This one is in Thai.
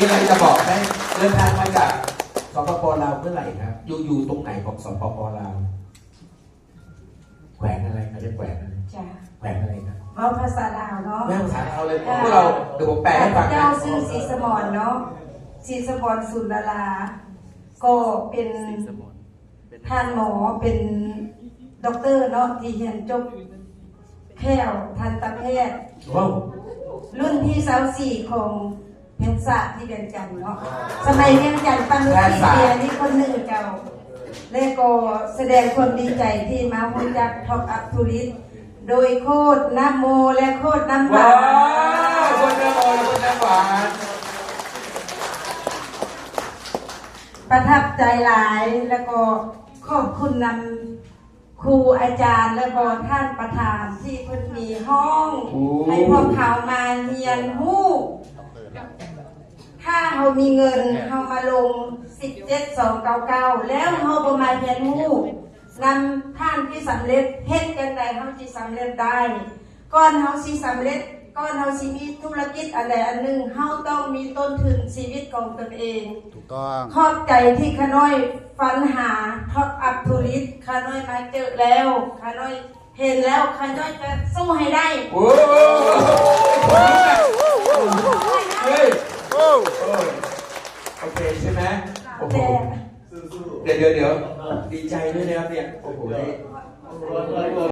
อะไรจะบอกไหมเดินทางมาจากสปป.ลาวเมื่อไหร่ครับอยู่ตรงไหนของสปป.ลาวแขวงอะไรเขาเรียกแขวงอะไรแขวงอะไรนะเอาภาษาลาวเนาะแม่ภาษาเราเลยพวกเราเดี๋ยวผมแปลให้ฟังเจ้าชื่อศรีสมรเนาะศรีสมรสุนดาราก็เป็นท่านหมอเป็นด็อกเตอร์เนาะที่เรียนจบแพทย์ทันตแพทย์รุ่นที่24ของเพชรศาสตร์ที่เวียงจันทน์เนาะสมัยเวียงจันทน์ตั้งที่เรียนที่คนหนึ่งเจ้าและก็แสดงความดีใจที่มารู้จักท็อปอัพทูริสโดยโคตรน้ำโมและโคตรน้ำหวานโคตรน้ำโมและโคตรน้ำหวานประทับใจหลายแล้วก็ขอบคุณนำครูอาจารย์และก็ท่านประธานที่เพิ่นมีห้องให้พวกเขามาเรียนรู้ถ้าเรามีเงินเรามาลง17299แล้วเราบ่มาเรียนรู้นำท่านที่สำเร็จเฮ็ดจังได๋เฮาสิสำเร็จได้ก่อนเฮาสิสำเร็จก่อนเฮาสิมีธุรกิจอันใดอันหนึ่งเฮาต้องมีต้นทุนชีวิตของตนเองถูกต้องขอบใจที่ขาน้อยฝันหาท็อปอัพทูริสขาน้อยมาเจอแล้วขาน้อยเห็นแล้วขาน้อยจะสู้ให้ได้โอ้เฮ้ยโอเคใช่ไหมโอ้โหเดี๋ยวดีใจด้วยนะครับเนี่ยโอ้โห